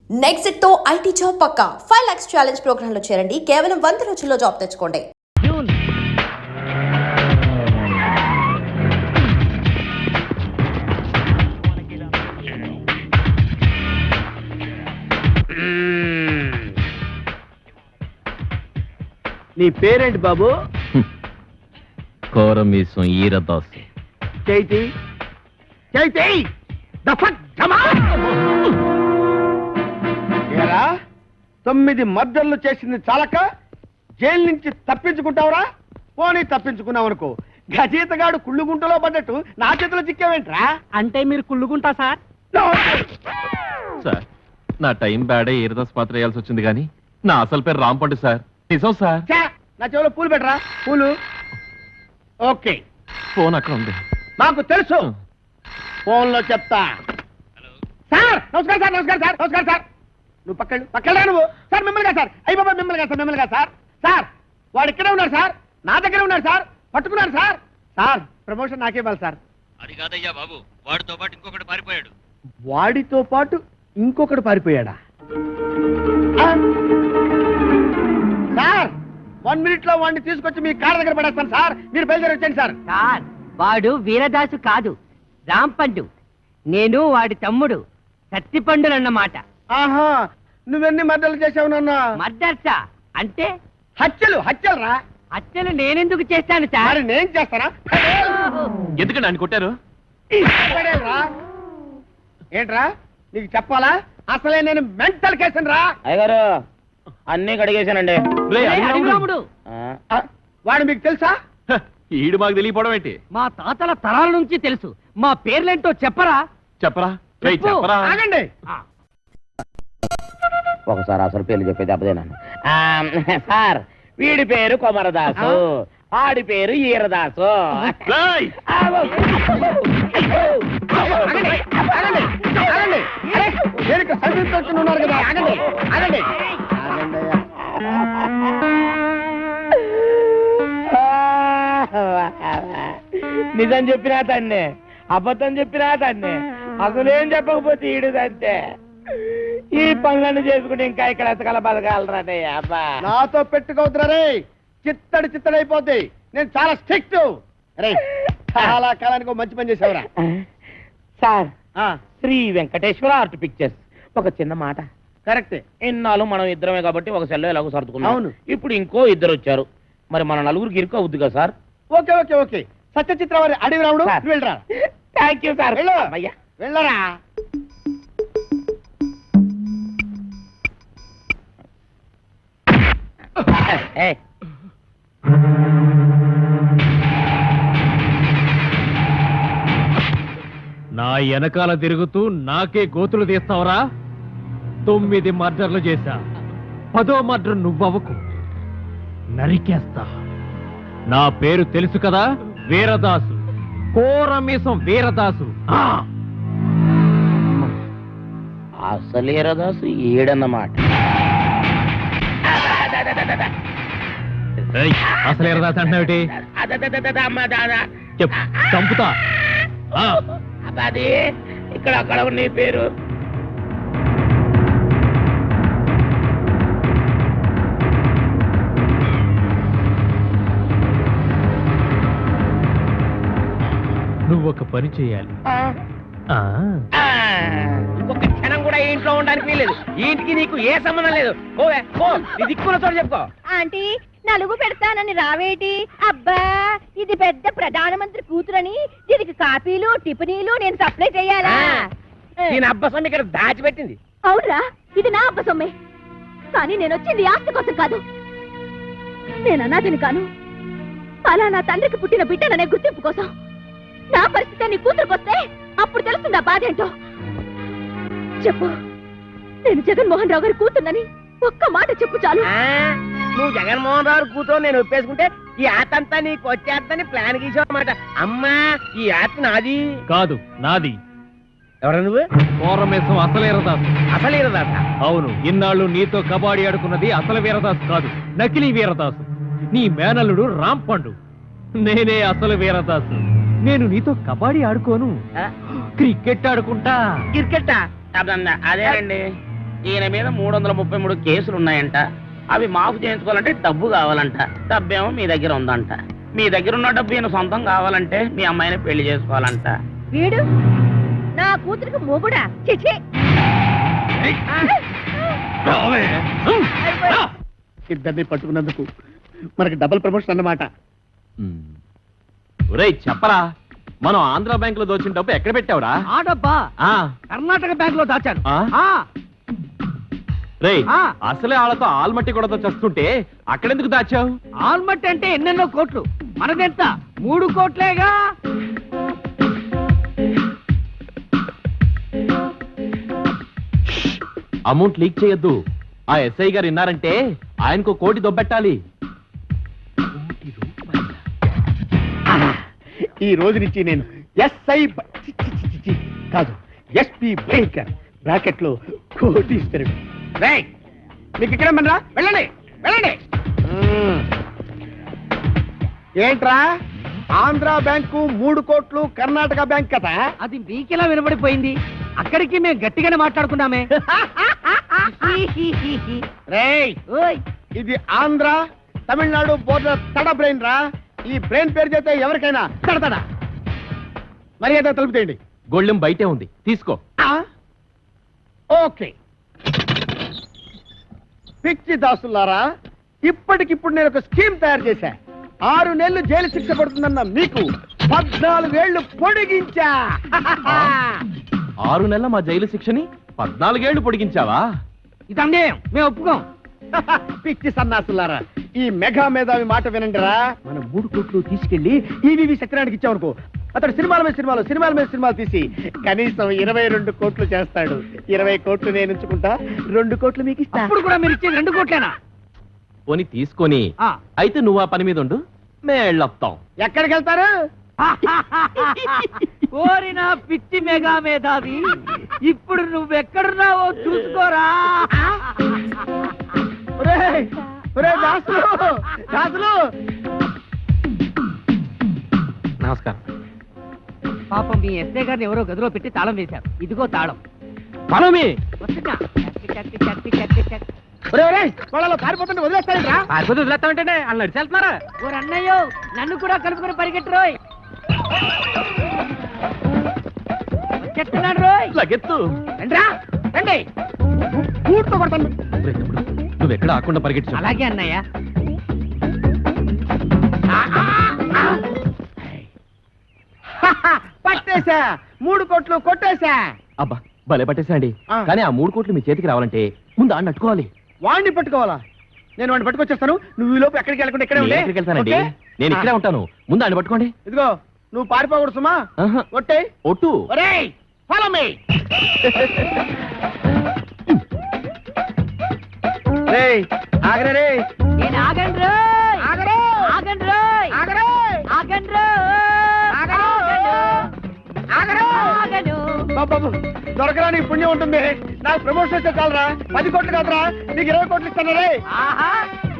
Next తో IT job పక్కా 5 lakhs challenge programme లో చేరండి. కేవలం 100 రోజుల్లో జాబ్ తెచ్చుకోండి. నీ పేరేంటి బాబు? కోరమీసం ఈరదాసు. చైతి చైతి ఏరా 9 మర్డర్లు చేసింది చాలక జైలు నుంచి తప్పించుకుంటావురా? పోనీ తప్పించుకున్నావు గజీతగాడు కుళ్ళుగుంటలో పడ్డట్టు నా చేతిలో చిక్కావేంట్రా? అంటే మీరు కుళ్ళుకుంటా సార్? సార్ నా టైం బ్యాడే ఈరదాస్ పాత్ర వేయాల్సి వచ్చింది కానీ నా అసలు పేరు రాంపండు సార్. నిజం సార్. నా చెవిలో పూలు పెట్టరా. పూలు ఓకే. ఫోన్ అక్కడ ఉంది. మాకు తెలుసు. ఫోన్ లో చెప్తా. సార్ నమస్కారం సార్. నమస్కారం సార్. నమస్కారం సార్. నువ్వు పక్కన నువ్వు సార్. మిమ్మల్ని సార్. అయ్యి బాబా మిమ్మల్ని సార్. సార్ వాడు ఇక్కడే ఉన్నాడు సార్. నా దగ్గర ఉన్నాడు సార్. పట్టుకున్నాడు సార్. సార్ ప్రమోషన్ నాకే ఇవ్వాలి సార్. అది కాదయ్యా బాబు, వాడితో పాటు ఇంకొకటి పారిపోయాడు. వాడితో పాటు ఇంకొకడు పారిపోయాడా? సార్ 1 minute లో వాడిని తీసుకొచ్చి మీ కాళ్ళ దగ్గర పడేస్తాను సార్. మీరు బయలుదేరి వచ్చాను సార్. సార్ వాడు వీరదాసు కాదు, రాంపండు. నేను వాడి తమ్ముడు సత్తిపండునన్నమాట. ఆహా, నువ్వెన్ని మర్డర్లు చేసావు నాన్న? మర్డర్సా అంటే? హత్యలు రా. హత్యలు నేనెందుకు చేస్తాను సార్? మరి నేను చేస్తానా? ఎందుకండి ఆయన కొట్టారు? పడేలురా. ఏంట్రా నీకు చెప్పాలా? అసలే నేను మెంటల్ కేసును రా. అయ్యగారు అన్నీ కడిగేశానండి. రాముడు వాడు మీకు తెలుసా? ఈడు మాకు తెలియపోవడం ఏంటి? మా తాతల తరాల నుంచి తెలుసు. మా పేర్లేంటో చెప్పరా? చెప్పరా? చెప్పు. చెప్పరా? ఆగండి. ఒకసారి అసలు పేర్లు చెప్పేది అబ్బదేనాను. సార్ వీడి పేరు కొమరదాసు, ఆడి పేరు ఈరదాసు. రేయ్! ఆగండి. అరే, దేనికి సర్వీస్ వచ్చి ఉన్నారు కదా. ఆగండి. నిజం చెప్పినా తన్నే, అబద్ధం చెప్పినా తన్నే, అసలేం చెప్పకపోతే ఈడుదంతే. ఈ పనులను చేసుకుంటే ఇంకా ఇక్కడ అసలు బతకాలరానే. అబ్బా నాతో పెట్టుకోవద్దురా రే. చిత్తడైపోద్ది. నేను చాలా స్ట్రిక్ట్. రే చాలా కాలానికి ఒక మంచి పని చేసావురా. Sir Sri Venkateswara art pictures. ఒక చిన్న మాట. కరెక్టే. ఇన్నాళ్ళు మనం ఇద్దరమే కాబట్టి ఒక సెల్లో ఎలాగో సర్దుకున్నాం. అవును. ఇప్పుడు ఇంకో ఇద్దరు వచ్చారు. మరి మన నలుగురికి ఇరుకు అవుద్ది కదా సార్? ఓకే. సత్యచిత్ర వారి అడవి రాముడు వెళ్ళరా. Thank you sir. వెళ్ళరా. నా వెనకాల తిరుగుతూ నాకే గోతులు తీస్తావరా? 9 మర్డర్లు చేశా. 10వ మర్డర్ నువ్వవకు, నరికేస్తా. నా పేరు తెలుసు కదా, వీరదాసు. కోరమీసం వీరదాసు. అసలు ఈరదాసు ఈడన్నమాట. అసలు వీరదాసు అంటున్నావుటి? చెప్పు, చంపుతా. అది ఇక్కడ అక్కడ ఉన్న పేరు. నువ్వు ఒక పని చేయాలి. ఇంకొక క్షణం కూడా ఇంట్లో ఉండడానికి వీలేదు. ఇంటికి నీకు ఏ సంబంధం లేదు. ఓవే ఓ, నీ దిక్కున్న చోటు చెప్పుకో. ఆంటీ నలుగు పెడతానని రావేటి? అబ్బా ఇది పెద్ద ప్రధానమంత్రి కూతురని దీనికి కాపీలు టిఫినీలు నేను సప్లై చేయాలా? దీని అబ్బసం ఇక్కడ దాచిపెట్టింది. అవునరా, ఇది నా అబ్బ సొమ్మే. కానీ నేను వచ్చింది ఆస్తి కోసం కాదు. నేను అనాథని కాను. అలా నా తండ్రికి పుట్టిన బిడ్డననే గుర్తింపు కోసం. నా పరిస్థితి నీ కూతురుకొస్తే అప్పుడు తెలుస్తుందా బాధ ఏంటో. చెప్పు, నేను జగన్మోహన్ రావు గారి కూతున్నని ఒక్క మాట చెప్పు చాలు. నువ్వు జగన్మోహన్ రావు కూతురు నేను ఒప్పేసుకుంటే ఈ ఆతంతా నీకు వచ్చేద్దని ప్లాన్ గీసావన్నమాట. అమ్మా ఈ ఆత్మ నాది కాదు, నాది. ఎవరు నువ్వు? కోరమేసం అసలు వీరదాసు. అసలు వీరదాస? అవును. ఇన్నాళ్ళు నీతో కబాడీ ఆడుకున్నది అసలు వీరదాసు కాదు, నకిలీ వీరదాసు. నీ మేనల్లుడు రాంపండు. నేనే అసలు వీరదాసు. నేను నీతో కబాడీ ఆడుకోను, క్రికెట్ ఆడుకుంటా. క్రికెట్ అదేనండి. ఈయన మీద 333 కేసులు ఉన్నాయంట. అవి మాఫ్ చేయించుకోవాలంటే డబ్బు కావాలంట. డబ్బేమో మీ దగ్గర ఉందంట. మీ దగ్గర ఉన్న డబ్బు ఈయన సొంతం కావాలంటే మీ అమ్మాయిని పెళ్లి చేసుకోవాలంట. వీడు నా కూతురికి మొగుడా? చిచి! ఇద్దరిని పట్టుకున్నందుకు మనకి డబుల్ ప్రమోషన్ అన్నమాట. ఒరేయ్ చెప్పరా, మనం ఆంధ్ర బ్యాంక్ లో దోచిన డబ్బు ఎక్కడ పెట్టావురా? ఆ డబ్బా ఆ, కర్ణాటక బ్యాంక్ లో దాచాను. ఆ? ఆ, రేయ్ ఆ. అసలే వాళ్ళతో ఆల్మట్టి కూడా చస్తుంటే అక్కడెందుకు దాచావు? ఆల్మట్టి అంటే ఎన్నెన్నో కోట్లు, మనదెంత 3 కోట్లేగా. అమౌంట్ లీక్ చేయొద్దు. ఆ ఎస్ఐ గారు విన్నారంటే ఆయనకు 1 కోటి దొబ్బెట్టాలి. ఈ రోజు నుంచి నేను ఎస్ఐ కాదు, ఎస్పీ భయంకర్ బ్రాకెట్ లో కోటీశ్వరుడు. రేయ్, మీకు ఇక్కడ మనరా, వెళ్ళండి వెళ్ళండి. ఏంట్రా, ఆంధ్ర బ్యాంకు 3 కోట్లు, కర్ణాటక బ్యాంక్ కదా? అది మీకెలా వినబడిపోయింది? అక్కడికి మేము గట్టిగానే మాట్లాడుకున్నామే. రేయ్, ఓయ్, ఇది ఆంధ్ర తమిళనాడు బోర్డర్ తడ బ్రెయిన్ రా. ఈ బ్రెయిన్ పేరు చేస్తే ఎవరికైనా తడతడ. మర్యాద తలుపుతేయండి. గొళ్ళెం బయటే ఉంది, తీసుకో. ఓకే. పిచ్చి దాసులారా, ఇప్పటికిప్పుడు నేను ఒక స్కీమ్ తయారు చేశా. 6 నెలలు జైలు శిక్ష పడుతుందన్న మీకు 14 ఏళ్లు పొడిగించా. 6 నెలల మా జైలు శిక్షని 14 ఏళ్లు పొడిగించావా? ఇది అన్యాయం, మేము ఒప్పుకోం. పిచ్చి సన్నాసులారా, ఈ మెగా మేధావి మాట వినండిరా. మనం 3 కోట్లు తీసుకెళ్లి ఈవీవి సత్యనారాయణకి ఇచ్చామనుకో, అతడు సినిమాల మీద సినిమాలు తీసి కనీసం 22 కోట్లు చేస్తాడు. 20 కోట్లు నేను ఉంచుకుంటా, 2 కోట్లు మీకు ఇస్తా. అప్పుడు కూడా మీరు ఇచ్చేది 2 కోట్లేనా? పోని తీసుకొని ఆ. అయితే నువ్వు ఆ పని మీద ఉండు, మేళ్ళొత్తాం. ఎక్కడికి వెళ్తారు? కోరిన పిచ్చి మెగా మేధావి, ఇప్పుడు నువ్వెక్కడున్నావో చూసుకోరా. ఒరేయ్, ఒరేయ్ దాసులు, దాసులు. నమస్కారం. పాపం మీ ఎస్ఐ గారిని ఎవరో గదిలో పెట్టి తాళం వేశారు. ఇదిగో తాళం. పరమే వస్తున్నా. చక్ చక్ చక్ చక్ చక్. ఒరేయ్, ఒరేయ్, వాళ్ళలో పారిపోతుంటే వదిలేస్తారా? పారిపోతే వదిలేస్తామంటే వాళ్ళు నడిచి వెళ్తున్నారా? ఓ అన్నయ్యో, నన్ను కూడా కలుపుకొని పరిగెట్టురోయ్. వచ్చేస్తున్నాడు రోయ్. లగెత్తు. రండిరా, రండి. కూర్చో కొడతాను. ఒరేయ్ తమ్ముడు, నువ్వెక్కడ ఆకుండా పరిగెట్టు. అలాగే అన్నయ్య. పట్టేశా, 3 కోట్లు కొట్టేశా. అబ్బా భలే పట్టేసండి. ఆ. కానీ ఆ 3 కోట్లు మీ చేతికి రావాలంటే ముందు ఆడిని అట్టుకోవాలి. వాడిని పట్టుకోవాలా? నేను వాడిని పట్టుకొచ్చేస్తాను. నువ్వు ఈ లోపు ఎక్కడికి వెళ్ళకుండా ఇక్కడే నేను ఉండే. ఎక్కడికి వెళ్తానండి? ఓకే? నేను ఇక్కడే ఉంటాను. ముందు ఆడిని పట్టుకోండి. ఇదిగో, నువ్వు పారిపోకూడదు సుమా. ఆహా. కొట్టే. ఒట్టు. ఒరేయ్, ఫాలో మీ. రేయ్, ఆగరే రే. నేను ఆగండి రోయ్. ఆగరే. ఆగండి రోయ్. ఆగరే. ఆగండి రోయ్. ఆగరు. ఆగరు. ఆగను. బాబు, దొరకరా నీ పుణ్యం ఉంటుంది. నాకు ప్రమోషన్ వస్తే చాలరా. 10 కోట్లు కాదురా, నీకు 20 కోట్లు ఇస్తాను రే. ఆహా,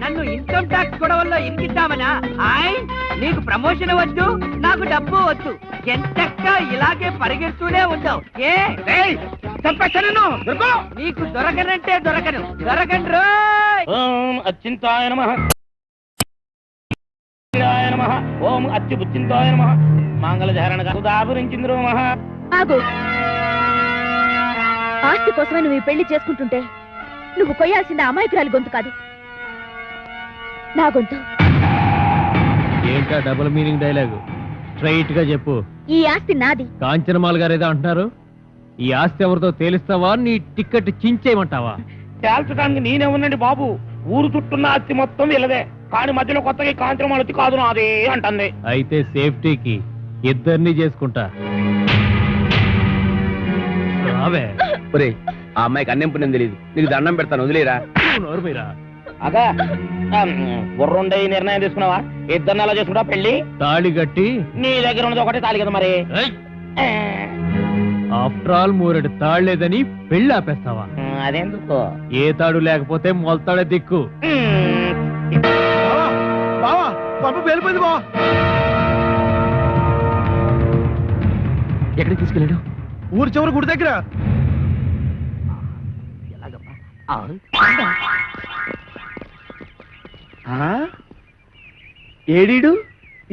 నన్ను ఇన్కమ్ ట్యాక్స్ గొడవల్లో ఇరికిద్దామనా? ఆయ్, నీకు ప్రమోషన్ వద్దు, నాకు డబ్బు వద్దు. ఎంతక్క ఇలాగే పరిగెడుతూనే ఉంటావు. ఏ రేయ్, చంపేస్తా నిన్ను. దొరుకు. నీకు దొరకనంటే దొరకను. దొరకండి రోయ్. ఓం అచ్చింతాయ నమః. నమః. ఓం అచ్యుబుచ్చింతాయ నమః. మంగళధారణ సుధాపురించింద్రో మహ. ఆగు. ఆస్తి కోసమే నువ్వు ఈ పెళ్లి చేసుకుంటుంటే నువ్వు కొయ్యాల్సింది అమాయకురాలి గొంతు కాదు, నా గొంతు. ఏంటా డబుల్ మీనింగ్ డైలాగు? స్ట్రైట్ గా చెప్పు. ఈ ఆస్తి నాది. కాంచనమాల్ గారు ఏదో అంటున్నారు. ఈ ఆస్తి ఎవరితో తేలిస్తావా, నీ టికెట్ చించేయమంటావా? తేల్చడానికి నేనే ఉన్నాండి బాబు. ఊరు చుట్టున్న అత్తి మొత్తం వీళ్ళదే. కానీ మధ్యలో కొత్తగా కాంచనం అత్తి కాదు నాదే అంటుంది. అయితే సేఫ్టీకి ఇద్దరిని చేసుకుంటా. రావే. ఆ అమ్మాయికి అన్నం పుణ్యం తెలియదు. నీకు దండం పెడతాను, వదిలేరా. నోరు మీరా. అగా బుర్రుండే నిర్ణయం తీసుకున్నావా? ఇద్దరిని ఎలా చేసుకుంటా పెళ్లి? తాళి కట్టి. నీ దగ్గర ఉన్నది ఒకటే తాళి కదా మరి. ఆఫ్టర్ ఆల్ 3 తాళ్లేదని పెళ్లి ఆపేస్తావా? అదెందుకు? ఏ తాడు లేకపోతే మొలతాడే దిక్కు. బావా, బాబు వెళ్ళిపోయింది బావా. ఎక్కడికి తీసుకెళ్ళాడు? ఊరు చివరి గుడి దగ్గర. ఏడీడు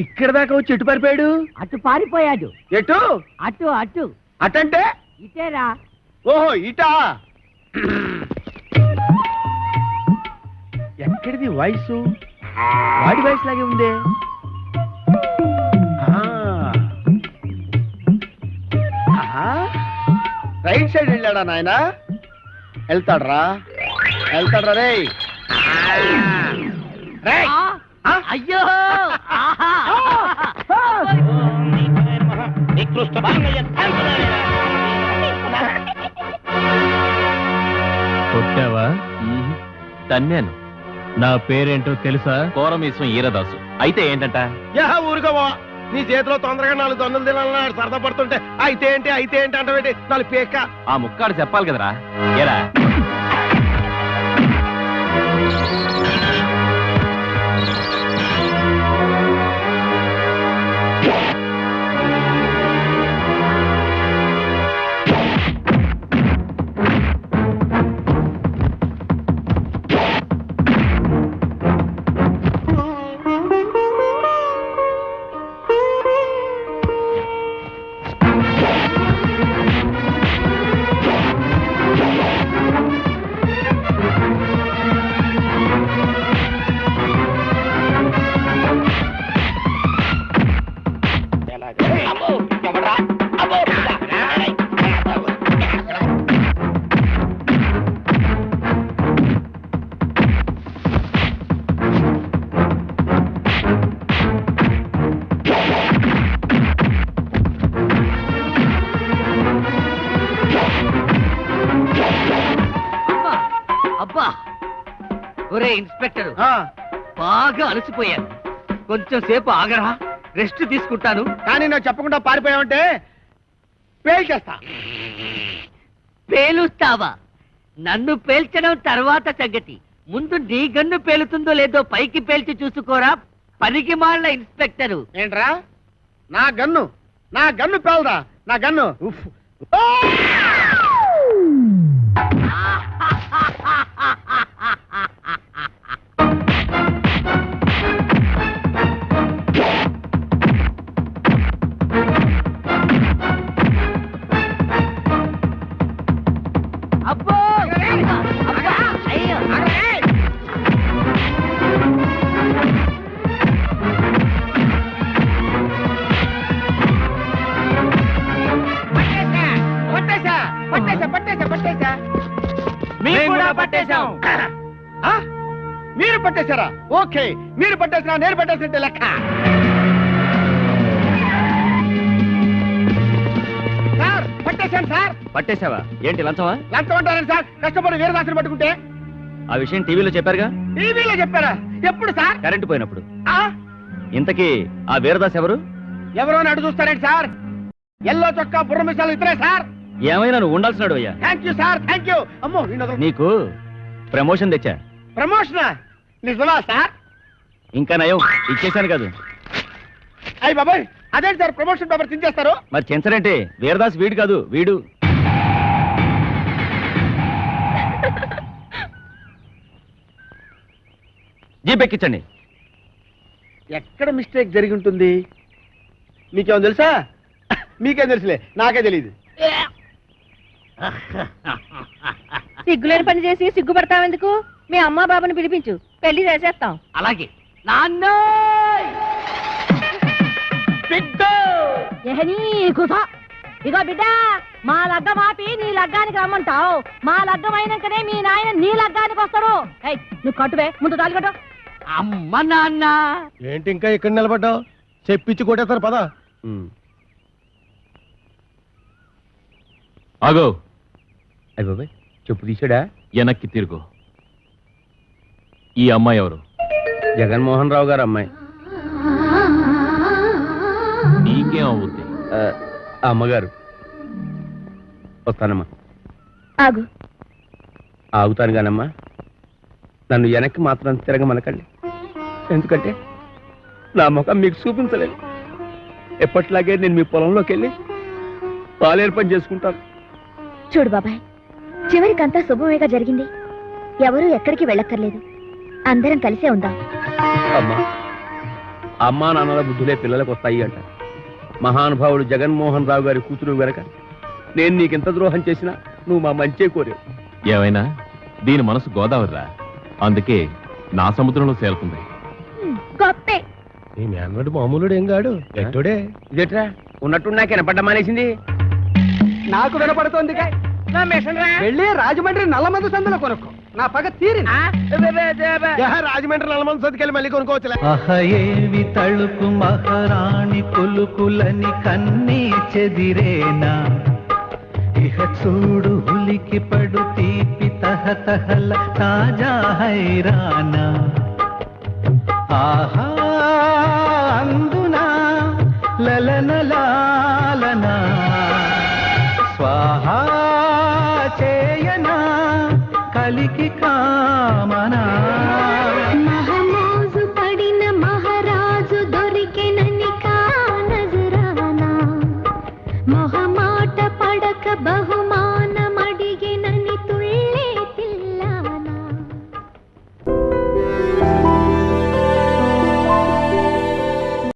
ఇక్కడ దాకా వచ్చి ఎటు పారిపోయాడు? అటు పారిపోయాడు. ఎటు? అటు అటు అటంటే ఇటేరా. ఓహో ఇటా. ఎక్కడిది వాయిస్? వాడి వాయిస్ లాగే ఉందే. రైట్ సైడ్ వెళ్ళాడా నాయన? వెళ్తాడ్రా రే. అయ్యో కొట్టావా? తన్నాను. నా పేరేంటో తెలుసా? కోరమీసం ఈరదాసు. అయితే ఏంటంట? ఊరుకోవా, నీ చేతిలో తొందరగా 4 దొందలు తినాలని సరదా పడుతుంటే అయితే ఏంటి అంటే 4 పేక. ఆ ముక్కాడు చెప్పాలి కదరా. ఏరా అబ్బా, ఒరే ఇన్స్పెక్టర్, బాగా అలసిపోయాను. కొంచెం సేపు ఆగరా, రెస్ట్ తీసుకుంటాను. కానీ నాకు చెప్పకుండా పారిపోయావంటే పేల్చేస్తా. పేలుస్తావా? నన్ను పేల్చడం తర్వాత సంగతి. ముందు నీ గన్ను పేలుతుందో లేదో పైకి పేల్చి చూసుకోరా, పనికి మాళ్ళ ఇన్స్పెక్టరు. ఏంట్రా? నా గన్ను పేలదా? నా గన్ను ఉఫ్. అబ్బో, అబ్బా, అయ్యో. పట్టేశా. మేము కూడా పట్టేశాం. మీరు పట్టేశారా? ఓకే, మీరు పట్టేసినా నేను పట్టేసినట్టే లెక్క. సార్ పట్టేశాను సార్. పట్టేశావా? ఏంటి లంచమా? లంచం అంటారని సార్, కష్టపడి వీరదాసుని పట్టుకుంటే. ఆ విషయం టీవీలో చెప్పారుగా? టీవీలో చెప్పారా? ఎప్పుడు సార్? కరెంటు పోయినప్పుడు. ఆ? ఇంతకీ ఆ వీరదాస్ ఎవరు? ఎవరో అని అడుగు చూస్తారేంటి సార్? ఎల్లో చొక్కా బుర్ర మిసాలు ఇద్దరే సార్. ఏమైనా నువ్వు ఉండాల్సినాడు అయ్యా. Thank you sir, thank you. అమ్మో నీకు ప్రమోషన్ తెచ్చా. ప్రమోషనా? నిజమా సార్? ఇంకా నయం, ఇచ్చేశాను కాదు. అయ్యి బాబాయ్, అదేంటి సార్ ప్రమోషన్ పేపర్ చించేస్తారు? మరి చెంచరంటే వీరదాస్ వీడు కాదు, వీడు. జీప్ ఎక్కించండి. ఎక్కడ మిస్టేక్ జరిగి ఉంటుంది? మీకేమో తెలుసా? మీకేం తెలుసులే, నాకే తెలియదు. సిగ్గులేని పని చేసి సిగ్గుపడతావెందుకు? మీ అమ్మా బాబుని పిలిపించు, పెళ్లి చేసేస్తాం. అలాగే నాన్న. ఇగో బిడ్డ, మా లగ్గం ఆపి నీ లగ్గానికి రమ్మంటావు. మా లగ్గం అయినాకనే మీ నాయన నీ లగ్గానికి వస్తాడు. నువ్వు కట్టువే, ముందు తాళి కట్టు. అమ్మ నాన్న. ఏంటి ఇంకా ఇక్కడ నిలబడ్డావు? చెప్పించి కొట్టేస్తారు పదా. ఆగో. అయ్యి బాబాయ్, చెప్పు తీసాడా? వెనక్కి తిరుగు. ఈ అమ్మాయి ఎవరు? జగన్మోహన్ రావు గారు అమ్మాయి. నీకేం అవుద్ది? అమ్మగారు. వస్తానమ్మా. ఆగు. ఆగుతాను కానమ్మా, నన్ను వెనక్కి మాత్రం తిరగమనకండి. ఎందుకంటే నా ముఖం మీకు చూపించలేదు. ఎప్పట్లాగే నేను మీ పొలంలోకి వెళ్ళి పాలేరు పని చేసుకుంటాను. చూడు బాబాయ్, చివరికంతా శుభమేగా జరిగింది. ఎవరూ ఎక్కడికి వెళ్ళక్కర్లేదు, అందరం కలిసే ఉందాం. అమ్మా అమ్మా నాన్నల బుద్ధులే పిల్లలకు వస్తాయి అంట. మహానుభావుడు జగన్మోహన్ రావు గారి కూతురు వెనక నేను నీకెంత ద్రోహం చేసినా నువ్వు మా మంచే కోరావు. ఏమైనా దీని మనసు గోదావరిరా, అందుకే నా సముద్రంలో సేలుతుంది. గొప్పే. నీ మేనడు మామూలుడు ఏం గాడు ఎట్టుడే ఇదేట్రా ఉన్నట్టు నాకు వినపడ్డ మానేసింది. నాకు వినపడుతోంది వెళ్ళి రాజమండ్రి నల్లమంది సందులో కొనుక్కో, నా పగ తీరి. రాజమండ్రి నల్లమంది సందుకెళ్ళి మళ్ళీ కొనుక్కోవచ్చులే. అహయేవి తళుకు మహారాణి పులుకులని కన్నీ చెదిరేనా, ఇహ చూడు హులికి పడు తీపి తహతహల తాజా హైరానా. ఆహా అందునా లలనలాలనా స్వాహా చేయనా కలికి కామనా. మహమోజు పడిన మహారాజు దొరికెనని కానజరానా, మొహమాట పడక బహుమ